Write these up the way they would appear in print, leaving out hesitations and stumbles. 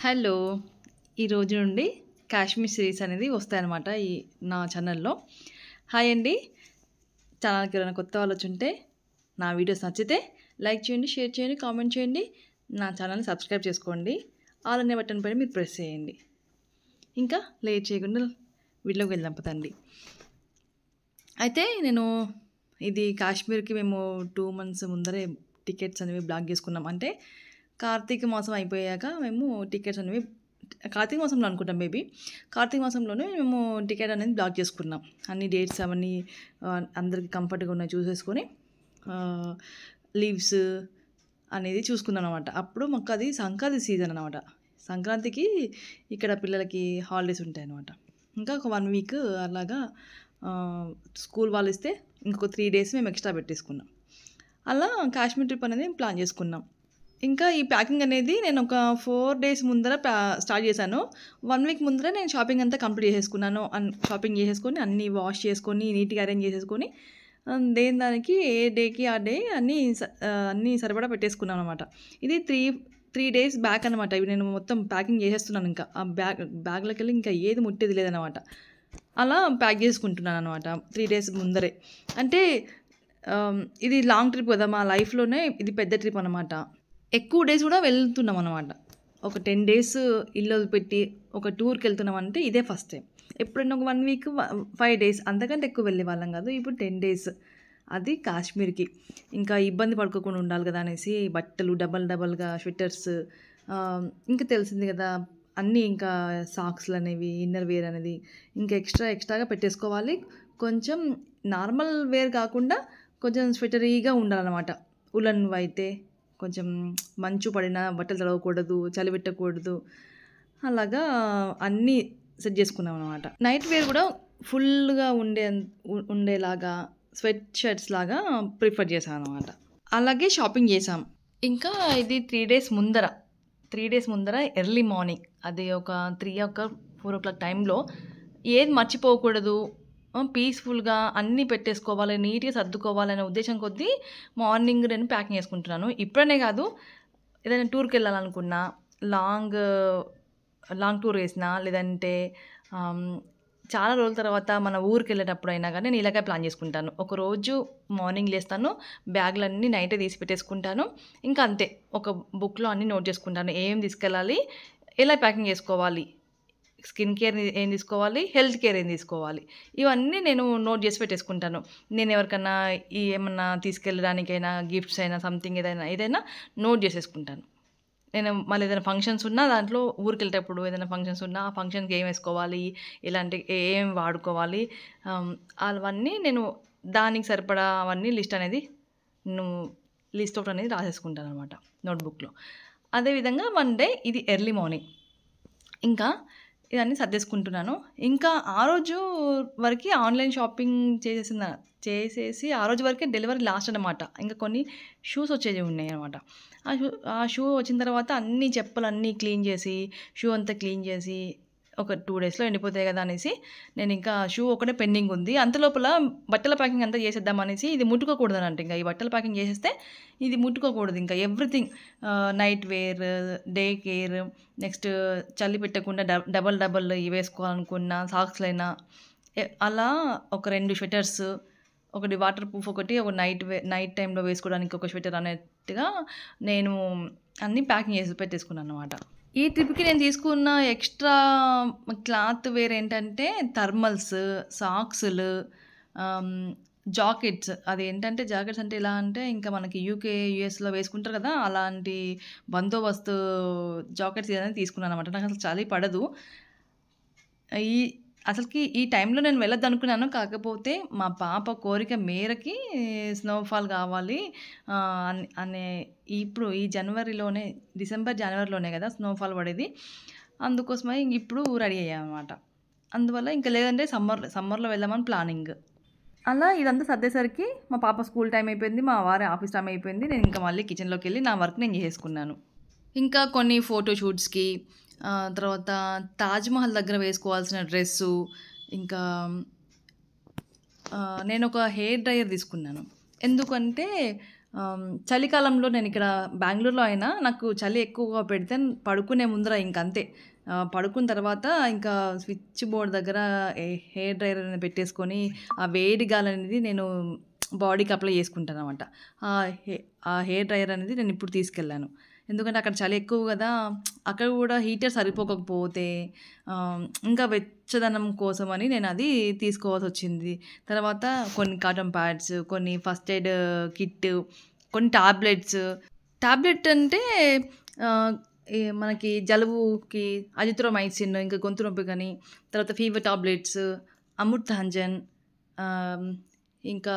Hello! ఈరోజు నుండి Kashmir series అనేది వస్తాయన్నమాట నా ఛానల్‌లో. హాయ్ అండి. ఛానల్‌కి ఎవరైనా కొత్త వాళ్ళొచ్చుంటే నా వీడియోస్ నచ్చితే లైక్ చేయండి, షేర్ చేయండి, కామెంట్ చేయండి. నా ఛానల్‌ని సబ్స్క్రైబ్ చేసుకోండి. ఆల్ అనే బటన్ పైన మీరు ప్రెస్ చేయండి. ఇంకా లేట్ చేయకుండా వీడియోలోకి వెళ్దాం పదండి. అయితే నేను ఇది కాశ్మీర్‌కి మేము 2 మంత్స్ ముందరే టికెట్స్ అనేవి బ్లాక్ చేసుకున్నాం. అంటే కార్తీక మాసం అయిపోయాక మేము టికెట్స్ అనేవి కార్తీక మాసంలో అనుకుంటాం మేబీ. కార్తీక మాసంలోనే మేము టికెట్ అనేది బ్లాక్ చేసుకున్నాం. అన్ని డేట్స్ అవన్నీ అందరికి కంఫర్ట్‌గా ఉన్నాయి చూసేసుకొని లీవ్స్ అనేది చూసుకున్నాం అనమాట. అప్పుడు మాకు అది సంక్రాంతి సీజన్ అనమాట. సంక్రాంతికి ఇక్కడ పిల్లలకి హాలిడేస్ ఉంటాయన్నమాట. ఇంకా ఒక 1 వీక్ అలాగా స్కూల్ వాళ్ళు ఇస్తే ఇంకొక 3 డేస్ మేము ఎక్స్ట్రా పెట్టేసుకున్నాం. అలా కాశ్మీర్ ట్రిప్ అనేది ప్లాన్ చేసుకున్నాం. ఇంకా ఈ ప్యాకింగ్ అనేది నేను ఒక 4 డేస్ ముందర స్టార్ట్ చేశాను. 1 వీక్ ముందర నేను షాపింగ్ అంతా కంప్లీట్ చేసేసుకున్నాను. షాపింగ్ చేసేసుకొని అన్నీ వాష్ చేసుకొని నీట్‌గా అరేంజ్ చేసేసుకొని దేని దానికి ఏ డేకి ఆ డే అన్నీ సరిపడా పెట్టేసుకున్నాననమాట. ఇది 3 డేస్ బ్యాక్ అనమాట. ఇవి నేను మొత్తం ప్యాకింగ్ చేసేస్తున్నాను ఇంకా. ఆ బ్యాగ్‌లోకెళ్ళి ఇంకా ఏది ముట్టేది లేదనమాట. అలా ప్యాక్ చేసుకుంటున్నాననమాట 3 డేస్ ముందరే. అంటే ఇది లాంగ్ ట్రిప్ కదా! మా లైఫ్‌లోనే ఇది పెద్ద ట్రిప్ అనమాట. ఎక్కువ డేస్ కూడా వెళ్తున్నామనమాట. ఒక 10 డేస్ ఇల్లు వదిలిపెట్టి ఒక టూర్‌కెళ్తున్నామంటే ఇదే ఫస్ట్ టైం. ఎప్పుడైనా ఒక 1 వీక్ 5 డేస్ అంతకంటే ఎక్కువ వెళ్ళేవాళ్ళం కాదు. ఇప్పుడు 10 డేస్. అది కాశ్మీర్‌కి. ఇంకా ఇబ్బంది పడుకోకుండా ఉండాలి కదా అనేసి బట్టలు డబల్‌గా స్వెటర్స్ ఇంకా తెలిసింది కదా! అన్నీ ఇంకా సాక్స్‌లనేవి, ఇన్నర్ వేర్ అనేది ఇంకా ఎక్స్ట్రాగా పెట్టేసుకోవాలి. కొంచెం నార్మల్ వేర్ కాకుండా కొంచెం స్వెటరీగా ఉండాలనమాట. ఉలెన్‌వయితే కొంచెం మంచు పడినా బట్టలు తడవకూడదు, చలి పెట్టకూడదు. అలాగా అన్నీ సెట్ చేసుకున్నామనమాట. నైట్ వేర్ కూడా ఫుల్‌గా ఉండేలాగా స్వెట్ షర్ట్స్ లాగా ప్రిఫర్ చేశామనమాట. అలాగే షాపింగ్ చేశాం. ఇంకా ఇది 3 డేస్ ముందర ఎర్లీ మార్నింగ్ అది ఒక 4 టైంలో ఏది మర్చిపోకూడదు, పీస్‌ఫుల్‌గా అన్నీ పెట్టేసుకోవాలి, నీట్‌గా సర్దుకోవాలనే ఉద్దేశం కొద్దీ మార్నింగ్ నేను ప్యాకింగ్ చేసుకుంటున్నాను. ఇప్పుడనే కాదు, ఏదైనా టూర్‌కెళ్ళాలనుకున్నా, లాంగ్ టూర్ వేసినా లేదంటే చాలా రోజుల తర్వాత మన ఊరికెళ్ళేటప్పుడైనా గానీ నేను ఇలాగే ప్లాన్ చేసుకుంటాను. ఒకరోజు మార్నింగ్ లేస్తాను, బ్యాగ్‌లన్నీ నైటే తీసి పెట్టేసుకుంటాను. ఇంకా అంతే ఒక బుక్‌లో అన్నీ నోట్ చేసుకుంటాను. ఏం తీసుకెళ్ళాలి, ఎలా ప్యాకింగ్ చేసుకోవాలి, స్కిన్ కేర్ ఏం తీసుకోవాలి, హెల్త్ కేర్ ఏం తీసుకోవాలి, ఇవన్నీ నేను నోట్ చేసి పెట్టేసుకుంటాను. నేను ఎవరికన్నా ఏమన్నా తీసుకెళ్ళడానికైనా గిఫ్ట్స్ అయినా సంథింగ్ ఏదైనా నోట్ చేసేసుకుంటాను. నేను మళ్ళీ ఏదైనా ఫంక్షన్స్ ఉన్నా దాంట్లో ఊరికెళ్ళేటప్పుడు ఏదైనా ఫంక్షన్స్ ఉన్నా ఆ ఫంక్షన్‌కి ఏం వేసుకోవాలి, ఎలాంటి ఏం వాడుకోవాలి, అవన్నీ నేను దానికి సరిపడా అవన్నీ లిస్ట్ అనేది నేను లిస్ట్ అవుట్ అనేది రాసేసుకుంటాననమాట నోట్‌బుక్‌లో. అదేవిధంగా 1 డే ఇది ఎర్లీ మార్నింగ్. ఇంకా ఇవన్నీ సర్దేసుకుంటున్నాను. ఇంకా ఆ రోజు వరకి ఆన్‌లైన్ షాపింగ్ చేసేసి ఆ రోజు వరకే డెలివరీ లాస్ట్ అనమాట. ఇంకా కొన్ని షూస్ వచ్చేవి ఉన్నాయనమాట. ఆ షూ వచ్చిన తర్వాత అన్ని చెప్పులన్నీ క్లీన్ చేసి, షూ అంతా క్లీన్ చేసి ఒక 2 డేస్‌లో ఎండిపోతాయి కదా అనేసి నేను ఇంకా షూ ఒకటే పెండింగ్ ఉంది. అంతలోపల బట్టల ప్యాకింగ్ అంతా చేసేద్దాం అనేసి ఇది ముట్టుకోకూడదనంట. ఇంక ఈ బట్టల ప్యాకింగ్ చేసేస్తే ఇది ముట్టుకోకూడదు ఇంకా everything, night wear, day care, next చలి పెట్టకుండా డబల్ వేసుకోవాలనుకున్న సాక్స్‌లైనా అలా ఒక 2 స్వెటర్స్, ఒకటి వాటర్ ప్రూఫ్, ఒక నైట్ టైమ్‌లో వేసుకోవడానికి ఒక స్వెటర్ అన్నట్టుగా నేను అన్నీ ప్యాకింగ్ చేసి పెట్టేసుకున్నాననమాట. ఈ ట్రిప్‌కి నేను తీసుకున్న ఎక్స్ట్రా క్లాత్ వేర్ ఏంటంటే థర్మల్స్, సాక్సులు, ఆహ్, జాకెట్స్ అంటే ఎలా అంటే ఇంకా మనకి యూకే, యూఎస్‌లో వేసుకుంటారు కదా! అలాంటి బందోబస్తు జాకెట్స్ ఏదైనా తీసుకున్నాననమాట. నాకసలు చలి పడదు. ఈ అసలకి ఈ టైంలో నేను వెళ్ళొద్దనుకున్నాను. కాకపోతే మా పాప కోరిక మేరకి స్నోఫాల్ కావాలి అనే ఇప్పుడు ఈ డిసెంబర్, జనవరిలోనే కదా స్నోఫాల్ పడేది. అందుకోసమని ఇప్పుడు రెడీ అయ్యామనమాట. అందువల్ల ఇంక లేదంటే సమ్మర్‌లో వెళ్దామని ప్లానింగ్. అలా ఇదంతా సర్దేసరికి మా పాప స్కూల్ టైమ్ అయిపోయింది. మా వారి ఆఫీస్ టైమ్ అయిపోయింది. నేను ఇంకా మళ్ళీ కిచెన్‌లోకెళ్ళి నా వర్క్ నేను చేసేసుకున్నాను. ఇంకా కొన్ని ఫోటో షూట్స్‌కి, తర్వాత తాజ్‌మహల్ దగ్గర వేసుకోవాల్సిన డ్రెస్సు, ఇంకా నేనొక హెయిర్ డ్రైయర్ తీసుకున్నాను. ఎందుకంటే చలికాలంలో నేనిక్కడ బెంగుళూరులో అయినా నాకు చలి ఎక్కువగా పెడితే పడుకునే ముందర ఇంకంతే. పడుకున్న తర్వాత ఇంకా స్విచ్ బోర్డ్ దగ్గర హెయిర్ డ్రైయర్ అనేది పెట్టేసుకొని, ఆ వేడి గాలనేది నేను బాడీకి అప్లై చేసుకుంటాననమాట. హె ఆ హెయిర్ డ్రైయర్ అనేది నేనిప్పుడు తీసుకెళ్ళాను. ఎందుకంటే అక్కడ చలి ఎక్కువ గదా! అక్కడ గూడా హీటర్ సరిపోకపోతే ఇంకా వెచ్చదనం కోసమని నేనది తీసుకోవాల్సొచ్చింది. తర్వాత కొన్ని కాటన్ ప్యాడ్స్, కొన్ని ఫస్ట్ ఎయిడ్ కిట్, కొన్ని టాబ్లెట్స్. టాబ్లెట్ అంటే ఆహ్, మనకి జలుబుకి అజిత్రోమైసిన్, ఇంకా గొంతు నొప్పికని, తర్వాత ఫీవర్ టాబ్లెట్స్, అమృతాంజన్, ఆహ్, ఇంకా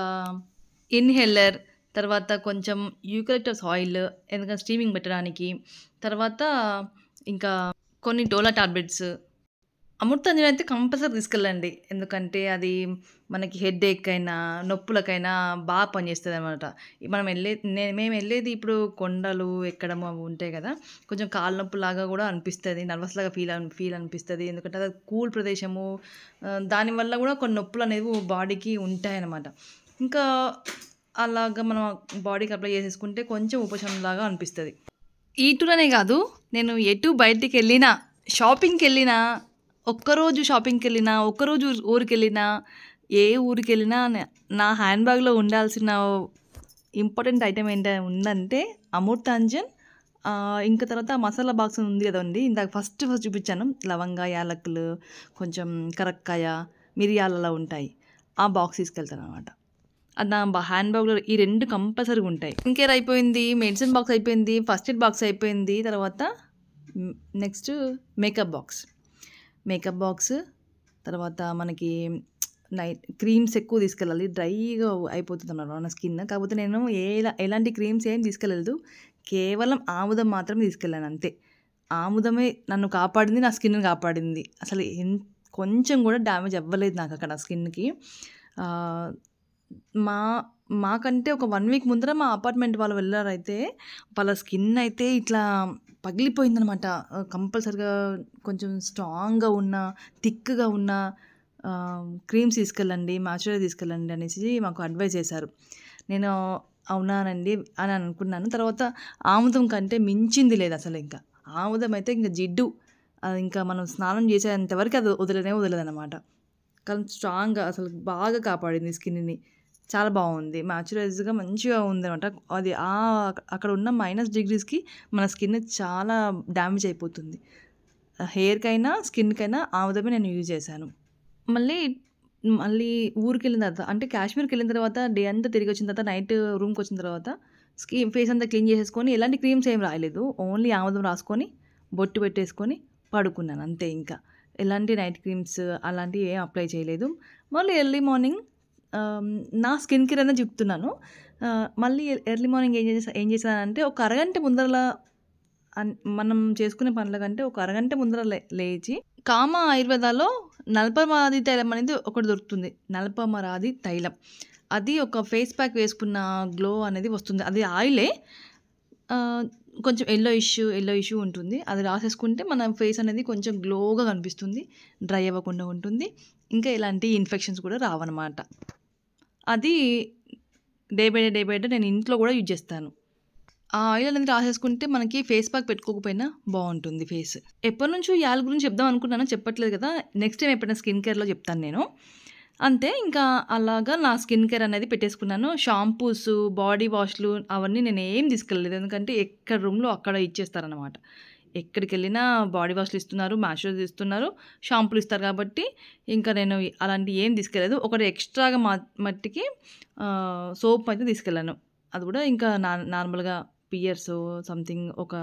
ఇన్హేలర్, తర్వాత కొంచెం యూకలిప్టస్ ఆయిల్ ఎందుకంటే స్టీమింగ్ పెట్టడానికి, తర్వాత ఇంకా కొన్ని డోలో టాబ్లెట్స్. అమృతాంజన్ అయితే కంపల్సరీ తీసుకెళ్ళండి. ఎందుకంటే అది మనకి హెడ్‌ఏక్ అయినా, నొప్పులకైనా పనిచేస్తదనమాట. మేమెళ్ళేది ఇప్పుడు కొండలు ఎక్కడం అవి ఉంటాయి గదా! కొంచెం కాళ్ళు నొప్పులాగా గూడా అనిపిస్తది. నర్వస్‌లాగా ఫీల్ అనిపిస్తది. ఎందుకంటే అది కూల్ ప్రదేశము. దానివల్ల గూడా కొన్ని నొప్పులనేవి బాడీకి ఉంటాయనమాట. ఇంకా అలాగా మనం బాడీకి అప్లై చేసేసుకుంటే కొంచెం ఉపశమనంలాగా అనిపిస్తది. ఈ టూర్ అనే గాదు, నేను ఎటు బయటికెళ్ళినా, షాపింగ్‌కెళ్ళినా, ఒక్కరోజు షాపింగ్‌కెళ్ళినా, ఒక్కరోజు ఊరికెళ్ళినా, ఏ ఊరికెళ్ళినా నా హ్యాండ్ బ్యాగ్‌లో ఉండాల్సిన ఇంపార్టెంట్ ఐటెమ్ ఉందంటే అమృతాంజన్, ఇంకా తర్వాత మసాలా బాక్స్ ఉంది గదండీ! ఇందాక ఫస్ట్ చూపిచ్చాను. లవంగ, యాలకులు, కొంచెం కరక్కాయ, మిరియాలు అలా ఉంటాయి. ఆ బాక్స్ తీసుకెళ్తాననమాట. అది నా హ్యాండ్ బ్యాగ్‌లో ఈ 2 కంపల్సరీగా ఉంటాయి. స్కిన్ కేర్ అయిపోయింది, మెడిసిన్ బాక్స్ అయిపోయింది, ఫస్ట్ ఎయిడ్ బాక్స్ అయిపోయింది. తర్వాత next makeup box. Makeup box, తర్వాత మనకి క్రీమ్స్ ఎక్కువ తీసుకెళ్ళాలి. డ్రైగా అయిపోతుందన్నమాట మన స్కిన్. కాకపోతే నేను ఎలాంటి క్రీమ్స్ ఏం తీసుకెళ్ళలేదు. కేవలం ఆముదం మాత్రమే తీసుకెళ్ళాను అంతే. ఆముదమే నన్ను కాపాడింది, నా స్కిన్‌ని కాపాడింది. అసలు కొంచెం కూడా డ్యామేజ్ అవ్వలేదు నాకక్కడ స్కిన్‌కి. ఆహ్, మా మాకంటే ఒక 1 వీక్ ముందర మా అపార్ట్మెంట్ వాళ్ళు వెళ్లారైతే, వాళ్ళ స్కిన్ అయితే ఇట్లా పగిలిపోయిందనమాట. కంపల్సరీగా కొంచెం స్ట్రాంగ్‌గా ఉన్న, థిక్‌గా ఉన్న క్రీమ్స్ తీసుకెళ్ళండి, మాయిశ్చరైజర్ తీసుకెళ్ళండి అనేసి మాకు అడ్వైస్ చేశారు. నేను అవునానండి అని అనుకున్నాను. తర్వాత ఆముదం కంటే మించింది లేదసలు ఇంకా. ఆముదం అయితే ఇంక జిడ్డు. అది ఇంకా మనం స్నానం చేసేంత వరకు అది వదలదనమాట. కానీ స్ట్రాంగ్‌గా అసలు బాగా కాపాడింది స్కిన్‌ని. చాలా బావుంది. మాయిశ్చరైజ్‌గా మంచిగా ఉందనమాట. అది అక్కడ ఉన్న -డిగ్రీస్‌కి మన స్కిన్ చాలా డ్యామేజ్ అయిపోతుంది. హెయిర్‌కైనా, స్కిన్‌కైనా ఆముదమే నేను యూజ్ చేశాను. మళ్ళీ మళ్ళీ ఊరికెళ్ళిన తర్వాత అంటే కాశ్మీర్‌కెళ్ళిన తర్వాత డే అంతా తిరిగొచ్చిన తర్వాత నైట్ రూమ్‌కొచ్చిన తర్వాత ఫేస్ అంతా క్లీన్ చేసేసుకొని ఎలాంటి క్రీమ్స్ ఏం రాయలేదు. ఓన్లీ ఆముదం రాసుకొని, బొట్టు పెట్టేసుకొని పడుకున్నాను అంతే ఇంకా. ఎలాంటి నైట్ క్రీమ్స్ అలాంటివి ఏం అప్లై చేయలేదు. మళ్ళీ ఎర్లీ మార్నింగ్ నా స్కిన్ కేర్ అనేది చెప్తున్నాను. మళ్ళీ ఎర్లీ మార్నింగ్ ఏం చేశానంటే ఒక అరగంట ముందరల మనం చేసుకునే పనుల కంటే ఒక అరగంట ముందర లేచి కామ ఆయుర్వేదాలో నల్పమరాది తైలం అనేది ఒకటి దొరుకుతుంది. నల్పమరాది తైలం. అది ఒక ఫేస్ ప్యాక్ వేసుకున్న గ్లో అనేది వస్తుంది. అది ఆయిలే. కొంచెం యెల్లోయిష్ ఉంటుంది. అది రాసేసుకుంటే మన ఫేస్ అనేది కొంచెం గ్లోగా కనిపిస్తుంది. డ్రై అవ్వకుండా ఉంటుంది. ఇంకా ఎలాంటి ఇన్ఫెక్షన్స్ కూడా రావనమాట. అది డే బై డే నేను ఇంట్లో కూడా యూజ్ చేస్తాను. ఆ ఆయిల్ అనేది రాసేసుకుంటే మనకి ఫేస్ ప్యాక్ పెట్టుకోకపోయినా బావుంటుంది ఫేస్. ఎప్పటినుంచో ఈ ఆయిల్ గురించి చెప్దాం అనుకున్నాను. చెప్పట్లేదు కదా! నెక్స్ట్ టైమ్ ఎప్పుడైనా స్కిన్ కేర్‌లో చెప్తాను నేను. అంతే ఇంకా అలాగా నా స్కిన్ కేర్ అనేది పెట్టేసుకున్నాను. షాంపూస్, బాడీ వాష్‌లు అవన్నీ నేనేం తీసుకెళ్ళలేదు. ఎందుకంటే ఎక్కడ రూమ్‌లో అక్కడ ఇచ్చేస్తారనమాట. ఎక్కడికెళ్ళినా బాడీ వాష్‌లు ఇస్తున్నారు, మాయిశ్చరైజర్ ఇస్తున్నారు, షాంపూలు ఇస్తారు కాబట్టి ఇంకా నేను అలాంటివి ఏం తీసుకెళ్ళలేదు. ఒకటి ఎక్స్‌ట్రాగా మట్టికి సోప్ అయితే తీసుకెళ్ళాను. అది కూడా ఇంకా నార్మల్‌గా పియర్సో సంథింగ్ ఒక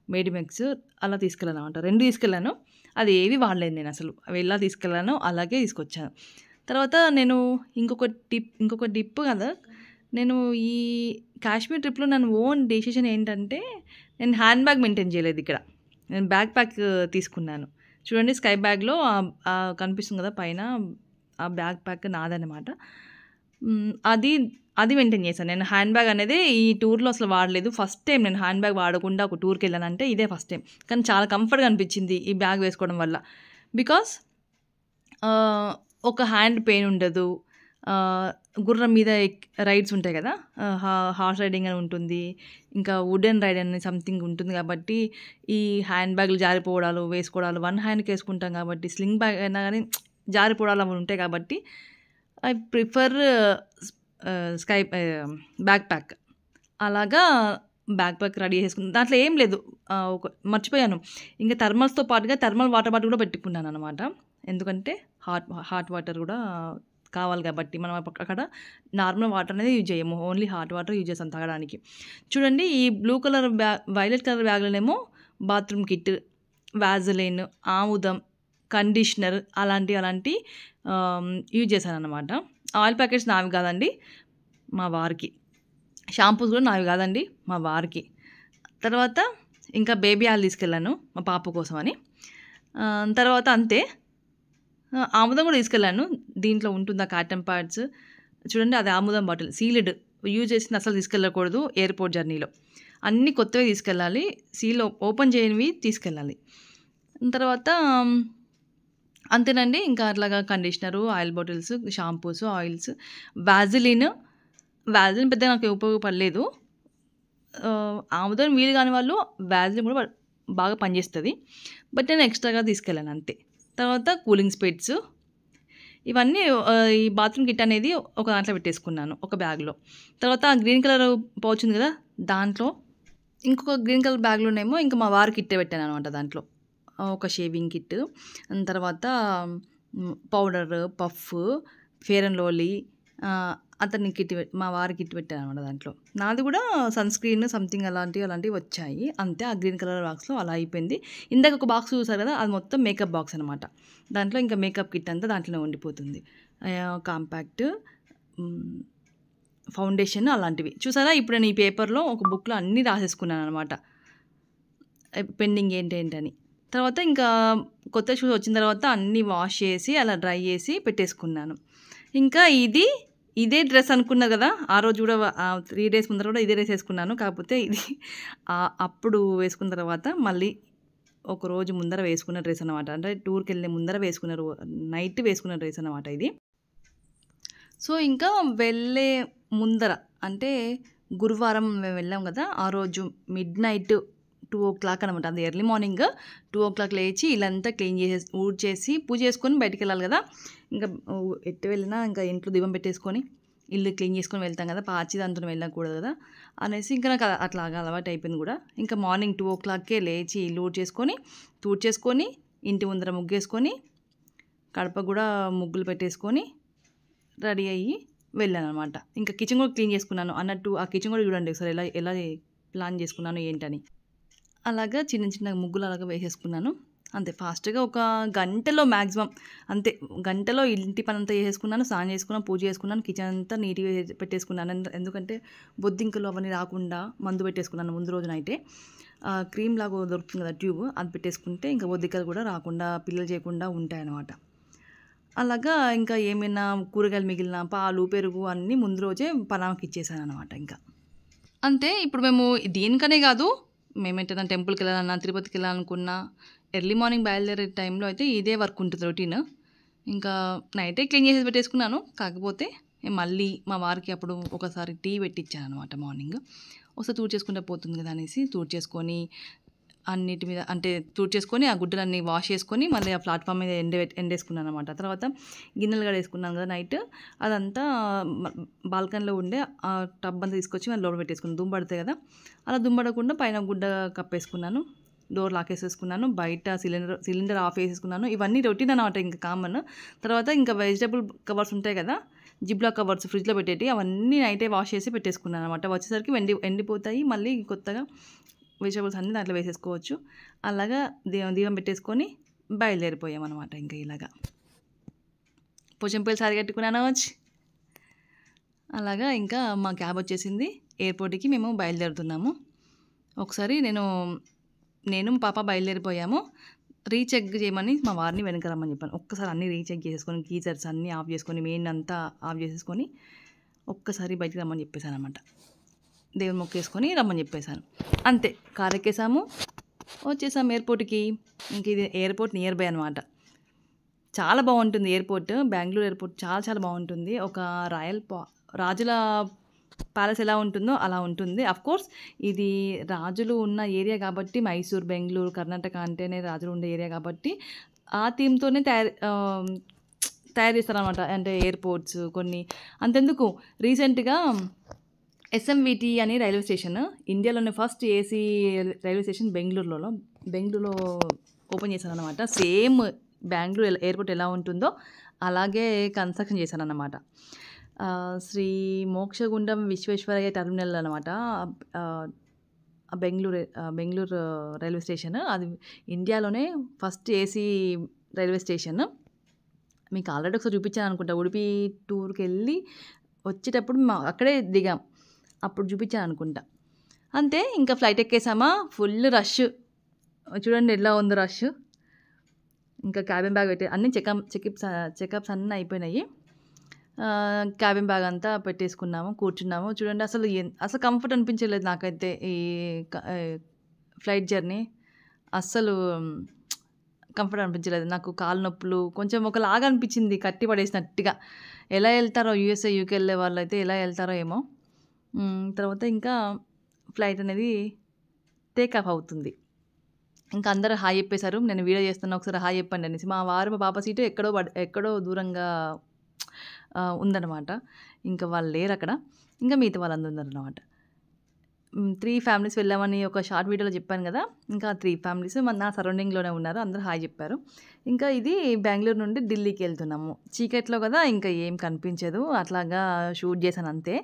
మేడిమిక్స్ అలా తీసుకెళ్ళాననమాట. 2 తీసుకెళ్ళాను. అది ఏవి వాడలేదు నేనసలు. అవి ఎలా తీసుకెళ్ళానో అలాగే తీసుకొచ్చాను. తర్వాత నేను ఇంకొక టిప్ కదా! నేను ఈ కాశ్మీర్ ట్రిప్‌లో నన్ను ఓన్ డెసిషన్ ఏంటంటే, నేను హ్యాండ్ బ్యాగ్ మెయింటైన్ చేయలేదిక్కడ. నేను బ్యాక్ ప్యాక్ తీసుకున్నాను. చూడండి స్కై బ్యాగ్‌లో కనిపిస్తుంది కదా పైన ఆ బ్యాక్ ప్యాక్ నాదనమాట. అది మెయింటైన్ చేశాను. నేను హ్యాండ్ బ్యాగ్ అనేది ఈ టూర్‌లో అసలు వాడలేదు. ఫస్ట్ టైమ్ నేను హ్యాండ్ బ్యాగ్ వాడకుండా ఒక టూర్‌కెళ్ళానంటే ఇదే ఫస్ట్ టైమ్. కానీ చాలా కంఫర్ట్‌గా అనిపించింది ఈ బ్యాగ్ వేసుకోవడం వల్ల. బికాజ్ ఒక హ్యాండ్ పెయిన్ ఉండదు. ఆహ్, గుర్రం మీద రైడ్స్ ఉంటాయి కదా! హార్స్ రైడింగ్ అని ఉంటుంది. ఇంకా వుడెన్ రైడ్ అని సంథింగ్ ఉంటుంది కాబట్టి, ఈ హ్యాండ్ బ్యాగ్‌లు జారిపోవడాలు, వేసుకోవడాలు వన్ హ్యాండ్‌కేసుకుంటాం కాబట్టి, స్లింగ్ బ్యాగ్ అయినా గానీ జారిపోవడాలు అవి ఉంటాయి కాబట్టి, ఐ ప్రిఫర్ బ్యాక్ ప్యాక్. అలాగా బ్యాక్ ప్యాక్ రెడీ చేసేసుకున్నా. దాంట్లో ఏం లేదు. ఒక మర్చిపోయాను. ఇంక థర్మల్స్‌తో పాటుగా థర్మల్ వాటర్ బాటిల్ కూడా పెట్టుకున్నాననమాట. ఎందుకంటే హాట్ వాటర్ కూడా కావాలి కాబట్టి, మనం అక్కడ నార్మల్ వాటర్ అనేది యూజ్ చేయము. ఓన్లీ హాట్ వాటర్ యూజ్ చేస్తాం తాగడానికి. చూడండి ఈ బ్లూ కలర్ వైలెట్ కలర్ బ్యాగ్‌లోనేమో బాత్రూమ్ కిట్, వాజలిన్, ఆముదం, కండిషనర్ అలాంటి యూజ్ చేశాననమాట. ఆయిల్ ప్యాకెట్స్ నావి కాదండి, మా వారికి. షాంపూస్ కూడా నావి కాదండి, మా వారికి. తర్వాత ఇంకా బేబీ ఆయిల్ తీసుకెళ్ళాను మా పాప కోసమని. తర్వాత అంతే. ఆముదం కూడా తీసుకెళ్ళాను. దీంట్లో ఉంటుంది ఆ కాటన్ ప్యాడ్స్. చూడండి అది ఆముదం బాటిల్ సీల్డ్. యూజ్ చేసింది అసలు తీసుకెళ్ళకూడదు ఎయిర్‌పోర్ట్ జర్నీలో. అన్నీ కొత్తవి తీసుకెళ్ళాలి. సీల్ ఓపెన్ చేయనివి తీసుకెళ్ళాలి. తర్వాత అంతేనండి. ఇంకా అట్లాగా conditioner, oil bottles, shampoos, oils, Vaseline పెద్దగా నాకు ఉపయోగపడలేదు. ఆముదం వీలు కాని వాళ్ళు వాజలిన్ కూడా బాగా పనిచేస్తది. బట్ నేను ఎక్స్‌ట్రాగా తీసుకెళ్ళాను అంతే. తర్వాత కూలింగ్ స్పెట్స్ ఇవన్నీ ఈ బాత్రూమ్ కిట్ అనేది ఒక దాంట్లో పెట్టేసుకున్నాను ఒక బ్యాగ్‌లో. తర్వాత ఆ గ్రీన్ కలర్ పౌచ్ ఉంది కదా! దాంట్లో ఇంకొక గ్రీన్ కలర్ బ్యాగ్‌లోనేమో ఇంకా మా వారి కిట్టే పెట్టాననమాట దాంట్లో. ఒక షేవింగ్ కిట్, తర్వాత powder, puff, fair and lovely, అతని కిట్ మా వారి కిట్ పెట్టాననమాట దాంట్లో. నాది కూడా సన్ స్క్రీన్ సంథింగ్ అలాంటివి వచ్చాయి. అంతే ఆ గ్రీన్ కలర్ బాక్స్‌లో అలా అయిపోయింది. ఇందాక ఒక బాక్స్ చూసారు కదా! అది మొత్తం మేకప్ బాక్స్ అనమాట. దాంట్లో ఇంకా మేకప్ కిట్ అంతా దాంట్లోనే ఉండిపోతుంది. కాంపాక్ట్, ఫౌండేషన్ అలాంటివి. చూసారా ఇప్పుడు నేను ఈ పేపర్‌లో ఒక బుక్‌లో అన్నీ రాసేసుకున్నాననమాట. పెండింగ్ ఏంటని. తర్వాత ఇంకా కొత్త షూస్ వచ్చిన తర్వాత అన్నీ వాష్ చేసి అలా డ్రై చేసి పెట్టేసుకున్నాను. ఇంకా ఇదే డ్రెస్ అనుకున్నా కదా! ఆ రోజు కూడా 3 డేస్ ముందర కూడా ఇదే డ్రెస్ వేసుకున్నాను. కాకపోతే ఇది అప్పుడు వేసుకున్న తర్వాత మళ్ళీ ఒక రోజు ముందర వేసుకున్న డ్రెస్ అనమాట. అంటే టూర్‌కెళ్ళే ముందర నైట్ వేసుకున్న డ్రెస్ అనమాట ఇది. సో, ఇంకా వెళ్ళే ముందర అంటే గురువారం మేము వెళ్ళాం కదా! ఆ రోజు మిడ్‌నైట్ 2:00 అనమాట. అది ఎర్లీ మార్నింగ్ 2:00 లేచి ఇల్లంతా క్లీన్ ఊడ్చేసి పూజ చేసుకొని బయటికెళ్ళాలి కదా! ఇంకా ఎటు వెళ్ళినా ఇంకా ఇంట్లో దీపం పెట్టేసుకొని ఇల్లు క్లీన్ చేసుకొని వెళ్తాం కదా! పాచి దాంతోని వెళ్ళకూడదు కదా! అనేసి ఇంకా నాకు అట్లాగా అలవాటు అయిపోయింది కూడా. ఇంకా మార్నింగ్ 2:00కే లేచి ఇల్లు తూడ్చేసుకొని ఇంటి ముందర ముగ్గేసుకొని కడప కూడా ముగ్గులు పెట్టేసుకొని రెడీ అయ్యి వెళ్ళాననమాట. ఇంకా కిచెన్ కూడా క్లీన్ చేసుకున్నాను. అన్నట్టు ఆ కిచెన్ కూడా చూడండి ఒకసారి ఎలా ప్లాన్ చేసుకున్నాను ఏంటని. అలాగా చిన్న ముగ్గులు అలాగా వేసేసుకున్నాను. అంతే ఫాస్ట్‌గా ఒక గంటలో మ్యాక్సిమం అంతే. గంటలో ఇంటి పనంతా చేసేసుకున్నాను. స్నానం చేసుకున్నాను, పూజ చేసుకున్నాను, కిచెన్ అంతా నీట్‌గా పెట్టేసుకున్నాను. ఎందుకంటే బొద్దింకలు అవన్నీ రాకుండా మందు పెట్టేసుకున్నాను ముందు రోజు నైటే. క్రీమ్ లాగా దొరుకుతుంది కదా ట్యూబ్, అది పెట్టేసుకుంటే ఇంకా బొద్దింకలు కూడా రాకుండా, పిల్లలు చేయకుండా ఉంటాయన్నమాట. అలాగా ఇంకా ఏమైనా కూరగాయలు మిగిలిన పాలు, పెరుగు అన్నీ ముందు రోజే పనామెకి ఇచ్చేసాననమాట ఇంకా. అంతే ఇప్పుడు మేము దీనికనే కాదు, మేమేంటన్నా టెంపుల్‌కెళ్ళాలన్నా, తిరుపతికెళ్ళాలనుకున్నా, ఎర్లీ మార్నింగ్ బయలుదేరే టైంలో అయితే ఇదే వర్క్ ఉంటుంది రొటీన్. ఇంకా నైటే క్లీన్ చేసేసి పెట్టేసుకున్నాను. కాకపోతే మళ్ళీ మా వారికి అప్పుడు ఒకసారి టీ పెట్టిచ్చాననమాట మార్నింగ్. ఒకసారి తూడ్చేసుకుంటే పోతుంది కదా అనేసి తూడ్చేసుకొని అన్నిటి మీద అంటే తూడ్చేసుకొని ఆ గుడ్డలన్నీ వాష్ చేసుకొని మళ్ళీ ఆ ప్లాట్‌ఫామ్ మీద ఎండేసుకున్నాననమాట. తర్వాత గిన్నెలు కడేసుకున్నాను కదా నైట్, అదంతా బాల్కనీలో ఉండే ఆ టబ్ అంతా తీసుకొచ్చి మళ్ళీ లోపల పెట్టేసుకున్నాను. దుమ్ము పడతాయి కదా! అలా దుమ్ము పడకుండా పైన గుడ్డ కప్పేసుకున్నాను. డోర్ లాకేసేసుకున్నాను. బయట సిలిండర్ ఆఫ్ చేసేసుకున్నాను. ఇవన్నీ రొటీన్ అనమాట ఇంకా కామన్. తర్వాత ఇంకా వెజిటబుల్ కవర్స్ ఉంటాయి కదా! జిప్‌లాక్ కవర్స్ ఫ్రిడ్జ్‌లో పెట్టేటివి అవన్నీ నైటే వాష్ చేసి పెట్టేసుకున్నాననమాట. వచ్చేసరికి ఎండిపోతాయి. మళ్ళీ కొత్తగా వెజిటబుల్స్ అన్నీ దాంట్లో వేసేసుకోవచ్చు. అలాగా దీపం పెట్టేసుకొని బయలుదేరిపోయామనమాట ఇంకా ఇలాగా. పోచంపల్లి సారీ కట్టుకున్నానోచ్. అలాగా ఇంకా మా క్యాబ్ వచ్చేసింది. ఎయిర్‌పోర్ట్‌కి మేము బయలుదేరుతున్నాము. ఒకసారి నేను మా పాప బయలుదేరిపోయాము. రీచెక్ చేయమని మా వారిని వెనక రమ్మని చెప్పాను. ఒక్కసారి అన్నీ రీచెక్ చేసేసుకొని గీజర్స్ అన్నీ ఆఫ్ చేసుకొని, మెయిన్ అంతా ఆఫ్ చేసేసుకొని ఒక్కసారి బయటికి రమ్మని చెప్పేసాననమాట. దేవుని మొక్కేసుకొని రమ్మని చెప్పేసాను. అంతే కార్ ఎక్కేసాము, వచ్చేసాము ఎయిర్‌పోర్ట్‌కి. ఇంక ఇది ఎయిర్‌పోర్ట్ నియర్ బై అనమాట. చాలా బావుంటుంది ఎయిర్‌పోర్ట్. బెంగుళూరు ఎయిర్‌పోర్ట్ చాలా చాలా బావుంటుంది. ఒక రాజుల ప్యాలెస్ ఎలా ఉంటుందో అలా ఉంటుంది. అఫ్‌కోర్స్ ఇది రాజులు ఉన్న ఏరియా కాబట్టి మైసూర్, బెంగుళూరు, కర్ణాటక అంటేనే రాజులు ఉండే ఏరియా కాబట్టి ఆ థీమ్‌తోనే తయారు చేస్తారనమాట. అంటే ఎయిర్‌పోర్ట్స్ కొన్ని అంతెందుకు రీసెంట్‌గా ఎస్ఎంవిటి అని రైల్వే స్టేషన్ ఇండియాలోనే ఫస్ట్ ఏసీ రైల్వే స్టేషన్ బెంగుళూరులో ఓపెన్ చేశారనమాట. సేమ్ బెంగుళూరు ఎయిర్‌పోర్ట్ ఎలా ఉంటుందో అలాగే కన్‌స్ట్రక్షన్ చేశారనమాట. శ్రీ మోక్షగుండం విశ్వేశ్వరయ్య టెర్మినల్ అనమాట. Bengaluru railway station. అది ఇండియాలోనే ఫస్ట్ ఏసీ రైల్వే స్టేషన్. మీకు ఆల్రెడీ ఒకసారి చూపించాను అనుకుంటా. ఉడిపి టూర్‌కెళ్ళి వచ్చేటప్పుడు అక్కడే దిగాం. అప్పుడు చూపించాను అనుకుంటా. అంతే ఇంకా ఫ్లైట్ ఎక్కేసామా ఫుల్ రష్. చూడండి ఎలా ఉందో రష్. ఇంకా క్యాబిన్ బ్యాగ్ అన్నీ చెకప్స్ అన్నీ అయిపోయినాయి. క్యాబిన్ బ్యాగ్ అంతా పెట్టేసుకున్నాము, కూర్చున్నాము. చూడండి అసలు కంఫర్ట్ అనిపించలేదు నాకైతే ఈ ఫ్లైట్ జర్నీ. అస్సలు కంఫర్ట్ అనిపించలేదు. నాకు కాళ్ళు నొప్పులు కొంచెం ఒకలాగా అనిపించింది కట్టి పడేసినట్టుగా. ఎలా వెళ్తారో యూఎస్ఏ, యూకే వెళ్ళే వాళ్ళైతే ఎలా వెళ్తారో ఏమో. తర్వాత ఇంకా ఫ్లైట్ అనేది టేక్ ఆఫ్ అవుతుంది. ఇంకా అందరూ హాయ్ చెప్పేశారు. నేను వీడియో చేస్తున్నా ఒకసారి హాయ్ చెప్పండి అనేసి. మా పాప సీటు ఎక్కడో దూరంగా ఉందన్నమాట. ఇంకా వాళ్ళు లేరక్కడ. ఇంకా మిగతా వాళ్ళందరూ ఉన్నారన్నమాట. 3 ఫ్యామిలీస్ వెళ్ళామని ఒక షార్ట్ వీడియోలో చెప్పాను కదా! ఇంకా 3 ఫ్యామిలీస్ నా సరౌండింగ్‌లోనే ఉన్నారు. అందరూ హాయ్ చెప్పారు. ఇంకా ఇది బెంగుళూరు నుండి ఢిల్లీకి వెళ్తున్నాము. చీకట్లో కదా ఇంకా ఏం కనిపించదు. అట్లాగా షూట్ చేశాను అంతే.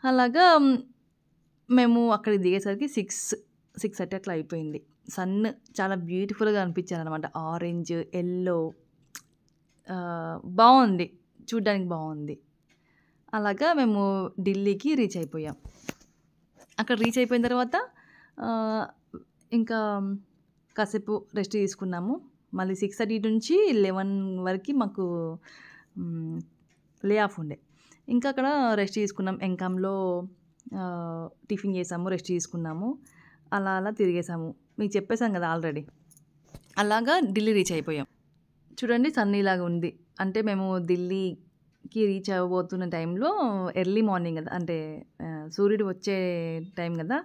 అలాగా మేము అక్కడికి దిగేసరికి 6:30 అట్లా అయిపోయింది. సన్ చాలా బ్యూటిఫుల్‌గా అనిపించారనమాట. ఆరెంజ్, యెల్లో బావుంది. చూడ్డానికి బావుంది. అలాగా మేము ఢిల్లీకి రీచ్ అయిపోయాం. అక్కడ రీచ్ అయిపోయిన తర్వాత ఇంకా కాసేపు రెస్ట్ తీసుకున్నాము. మళ్ళీ 6:30 నుంచి 11 వరకి మాకు లే ఆఫ్ ఉండే. ఇంకా అక్కడ రెస్ట్ తీసుకున్నాం. ఎంకామ్‌లో టిఫిన్ చేసాము, రెస్ట్ తీసుకున్నాము. అలా తిరిగేసాము. మీకు చెప్పేసాను కదా ఆల్రెడీ. అలాగా ఢిల్లీ రీచ్ అయిపోయాం. చూడండి సన్ ఇలాగ ఉంది. అంటే మేము ఢిల్లీకి రీచ్ అవ్వబోతున్న టైంలో ఎర్లీ మార్నింగ్ కదా! అంటే సూర్యుడు వచ్చే టైం కదా!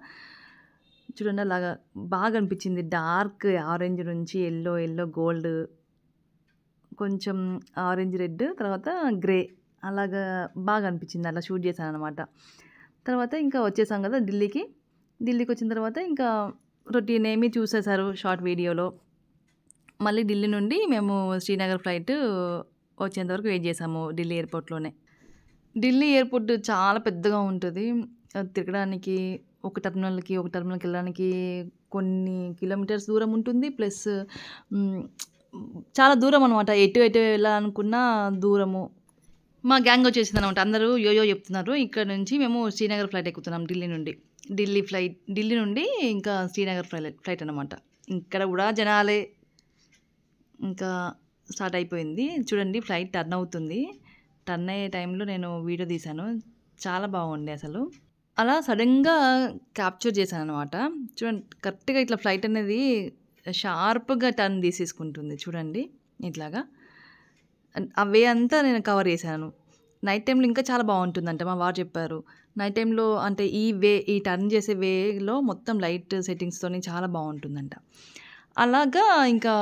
చూడండి అలాగా బాగా అనిపించింది. డార్క్ ఆరెంజ్ నుంచి యెల్లో గోల్డ్, కొంచెం ఆరెంజ్ రెడ్, తర్వాత గ్రే అలాగా బాగా అనిపించింది. అలా షూట్ చేశాననమాట. తర్వాత ఇంకా వచ్చేసాం కదా ఢిల్లీకి. ఢిల్లీకి వచ్చిన తర్వాత ఇంకా రొటీన్ ఏమీ చూసేశారు షార్ట్ వీడియోలో. మళ్ళీ ఢిల్లీ నుండి మేము శ్రీనగర్ ఫ్లైట్ వచ్చేంత వరకు వెయిట్ చేసాము ఢిల్లీ ఎయిర్‌పోర్ట్‌లోనే. ఢిల్లీ ఎయిర్‌పోర్ట్ చాలా పెద్దగా ఉంటది. తిరగడానికి ఒక టెర్మినల్‌కి వెళ్ళడానికి కొన్ని కిలోమీటర్స్ దూరం ఉంటుంది. ప్లస్ చాలా దూరం అనమాట. ఎటు వెళ్ళాలనుకున్నా దూరము. మా గ్యాంగ్ వచ్చేసిందనమాట. అందరూ యోయో చెప్తున్నారు. ఇక్కడ నుంచి మేము శ్రీనగర్ ఫ్లైట్ ఎక్కుతున్నాం ఢిల్లీ నుండి. ఢిల్లీ నుండి ఇంకా శ్రీనగర్ ఫ్లైట్ అనమాట. ఇక్కడ కూడా జనాలే. ఇంకా స్టార్ట్ అయిపోయింది. చూడండి ఫ్లైట్ టర్న్ అవుతుంది. టర్న్ అయ్యే టైంలో నేను వీడియో తీశాను. చాలా బాగుంది అసలు. అలా సడన్‌గా క్యాప్చర్ చేశాననమాట. చూడండి కరెక్ట్‌గా ఇట్లా ఫ్లైట్ అనేది షార్ప్‌గా టర్న్ తీసేసుకుంటుంది చూడండి ఇట్లాగా. ఆ వే అంతా నేను కవర్ చేశాను. నైట్ టైమ్‌లో ఇంకా చాలా బాగుంటుందంట మా వారు చెప్పారు. నైట్ టైమ్‌లో అంటే ఈ టర్న్ చేసే వేలో మొత్తం లైట్ సెట్టింగ్స్‌తోని చాలా బాగుంటుందంట. అలాగా ఇంకా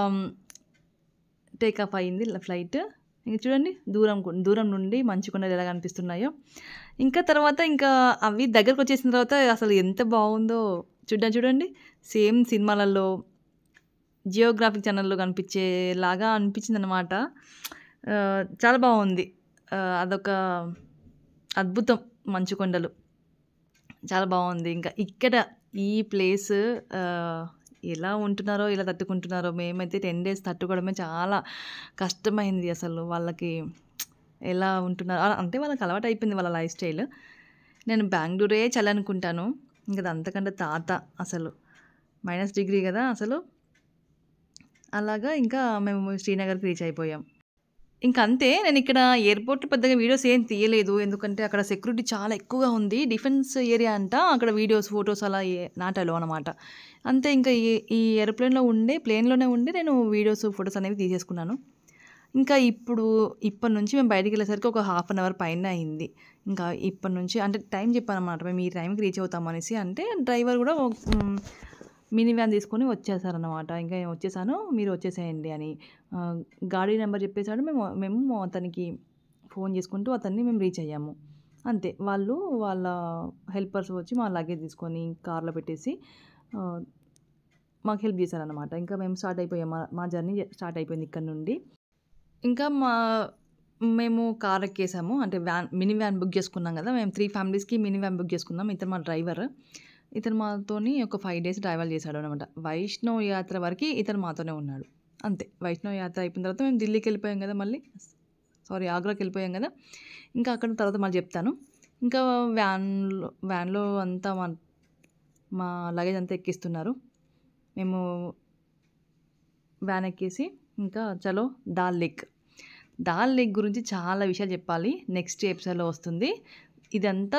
టేక్ ఆఫ్ అయింది ఫ్లైట్. ఇంక చూడండి దూరం నుండి మంచు కొండలు ఎలా కనిపిస్తున్నాయో. ఇంకా తర్వాత ఇంకా అవి దగ్గరకు వచ్చేసిన తర్వాత అసలు ఎంత బాగుందో చూడండి. సేమ్ సినిమాలలో జియోగ్రాఫిక్ ఛానల్‌లో కనిపించేలాగా అనిపించిందనమాట. చాలా బాగుంది. అదొక అద్భుతం మంచు కొండలు. చాలా బాగుంది. ఇంకా ఇక్కడ ఈ ప్లేస్ ఎలా ఉంటున్నారో, ఎలా తట్టుకుంటున్నారో మేమైతే 10 డేస్ తట్టుకోవడమే చాలా కష్టమైంది అసలు. వాళ్ళకి ఎలా ఉంటున్నారో అంటే వాళ్ళకి అలవాటు అయిపోయింది వాళ్ళ లైఫ్ స్టైల్. నేను బెంగుళూరే చలనుకుంటాను. ఇంక అది అంతకంటే అసలు -డిగ్రీ కదా అసలు. అలాగా ఇంకా మేము శ్రీనగర్‌కి రీచ్ అయిపోయాం. ఇంకంతే. నేనిక్కడ ఎయిర్‌పోర్ట్‌లో పెద్దగా వీడియోస్ ఏం తీయలేదు. ఎందుకంటే అక్కడ సెక్యూరిటీ చాలా ఎక్కువగా ఉంది. డిఫెన్స్ ఏరియా అంట. అక్కడ వీడియోస్, ఫోటోస్ అలా నాట్ అలో అనమాట. అంతే ఇంకా ఈ ఏరోప్లేన్‌లో ఉండే ప్లేన్‌లోనే ఉండి నేను వీడియోస్, ఫోటోస్ అనేవి తీసేసుకున్నాను. ఇంకా ఇప్పటి నుంచి మేము బయటికెళ్ళేసరికి ఒక హాఫ్ అన్ అవర్ పైనే అయింది. ఇంకా ఇప్పటి నుంచి అంటే టైం చెప్పాననమాట. మేము ఈ టైంకి రీచ్ అవుతాం అనేసి. అంటే డ్రైవర్ గూడా మినీ వ్యాన్ తీసుకొని వచ్చేసారనమాట. ఇంకా వచ్చేసాను మీరు వచ్చేసేయండి అని. ఆహ్, గాడి నంబర్ చెప్పేసాడు. మేము అతనికి ఫోన్ చేసుకుంటూ అతన్ని మేము రీచ్ అయ్యాము. అంతే. వాళ్ళ హెల్పర్స్ వచ్చి మా లగేజ్ తీసుకొని కార్‌లో పెట్టేసి ఆహ్, మాకు హెల్ప్ చేశారనమాట. ఇంకా మేము స్టార్ట్ అయిపోయాం. మా మా జర్నీ స్టార్ట్ అయిపోయింది ఇక్కడి నుండి. ఇంకా మేము కార్ ఎక్కేసాము. అంటే మినీ వ్యాన్ బుక్ చేసుకున్నాం గదా! మేము 3 ఫ్యామిలీస్‌కి మినీ వ్యాన్ బుక్ చేసుకున్నాం. ఇతను మా డ్రైవర్. ఇతను మాతోని ఒక 5 డేస్ ట్రావెల్ చేశాడనమాట. వైష్ణవ్ యాత్ర వరకి ఇతను మాతోనే ఉన్నాడు. అంతే. వైష్ణవ్ యాత్ర అయిపోయిన తర్వాత మేము ఢిల్లీకెళ్ళిపోయాం గదా! మళ్ళీ. సారీ ఆగ్రాకెళ్ళిపోయాం గదా! ఇంకా అక్కడ తర్వాత మళ్ళీ చెప్తాను. ఇంకా వ్యాన్‌లో అంతా మా లగేజ్ అంతా ఎక్కిస్తున్నారు. మేము వ్యాన్ ఎక్కేసి ఇంకా చలో డాల్ లేక్. డాల్ లేక్ గురించి చాలా విషయాలు చెప్పాలి. నెక్స్ట్ ఎపిసోడ్‌లో వస్తుంది. ఇదంతా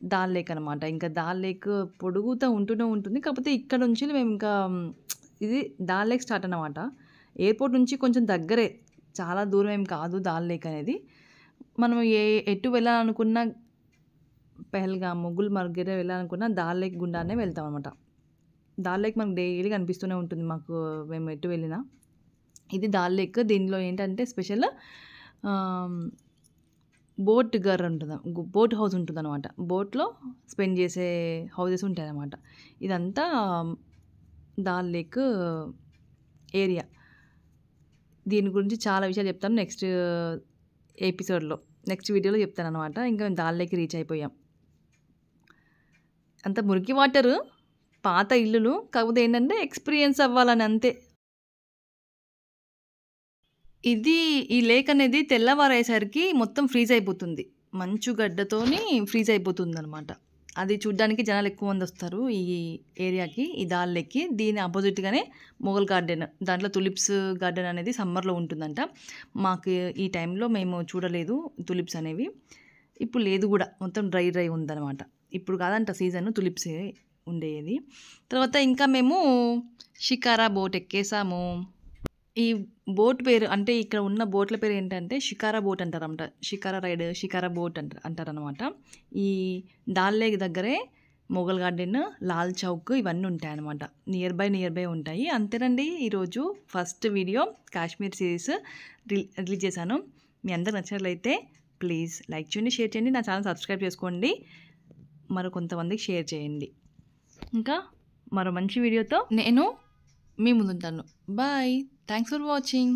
డాల్ లేక్ అనమాట. ఇంకా డాల్ లేక్ పొడుగుతా ఉంటూనే ఉంటుంది. కాకపోతే ఇక్కడ నుంచి మేము ఇంకా ఇది డాల్ లేక్ స్టార్ట్ అనమాట. ఎయిర్‌పోర్ట్ నుంచి కొంచెం దగ్గరే. చాలా దూరం ఏం కాదు డాల్ లేక్ అనేది. మనం ఎటు వెళ్ళాలనుకున్నా పెహల్గాము, గుల్మర్గ్ వెళ్ళాలనుకున్నా డాల్ లేక్ గుండానే వెళ్తాం అనమాట. డాల్ లేక్ మనకు డైలీ కనిపిస్తూనే ఉంటుంది మాకు మేము ఎటు వెళ్ళినా. ఇది డాల్ లేక్. దీనిలో ఏంటంటే స్పెషల్ ఆహ్, బోట్ హౌస్ ఉంటుందనమాట. బోట్‌లో స్పెండ్ చేసే హౌసెస్ ఉంటాయనమాట. ఇదంతా డాల్ లేక్ ఏరియా. దీని గురించి చాలా విషయాలు చెప్తాను నెక్స్ట్ ఎపిసోడ్‌లో. నెక్స్ట్ వీడియోలో చెప్తాననమాట. ఇంకా మేము డాల్ లేక్‌కి రీచ్ అయిపోయాం. అంత మురికి వాటరు. పాత ఇల్లులు. కాకపోతే ఏంటంటే ఎక్స్‌పీరియన్స్ అవ్వాలని అంతే. ఈ లేక్ అనేది తెల్లవారేసరికి మొత్తం ఫ్రీజ్ అయిపోతుంది. మంచు గడ్డతోని ఫ్రీజ్ అయిపోతుందనమాట. అది చూడ్డానికి జనాలు ఎక్కువ మందొస్తారు ఈ ఏరియాకి, ఈ దాల్ లేక్‌కి. దీని అపోజిట్‌గానే మొగల్ గార్డెన్. దాంట్లో తులిప్స్ గార్డెన్ అనేది సమ్మర్‌లో ఉంటుందంట. మాకు ఈ టైంలో మేము చూడలేదు తులిప్స్ అనేవి. ఇప్పుడు లేదు గూడా. మొత్తం డ్రై ఉందనమాట. ఇప్పుడు కాదంట సీజన్ తులిప్సే ఉండేది. తర్వాత ఇంకా మేము షికారా బోట్ ఎక్కేసాము. ఈ బోట్ పేరు అంటే ఇక్కడ ఉన్న బోట్ల పేరు ఏంటంటే షికారా బోట్ అంటారన్నమాట. షికారా రైడ్, షికారా బోట్ అంటారనమాట. ఈ డాల్ లేక్ దగ్గరే మొగల్ గార్డెన్, లాల్ చౌక్ ఇవన్నీ ఉంటాయన్నమాట. నియర్ బై ఉంటాయి. అంతేనండి ఈరోజు first video Kashmir series release చేశాను. మీ అందరికి నచ్చినట్లయితే ప్లీజ్ లైక్ చేయండి, షేర్ చేయండి. నా ఛానల్ సబ్స్క్రైబ్ చేసుకోండి. మరో కొంతమందికి షేర్ చేయండి. ఇంకా మరో మంచి వీడియోతో నేను మీ ముందుంటాను. బాయ్. Thanks for watching.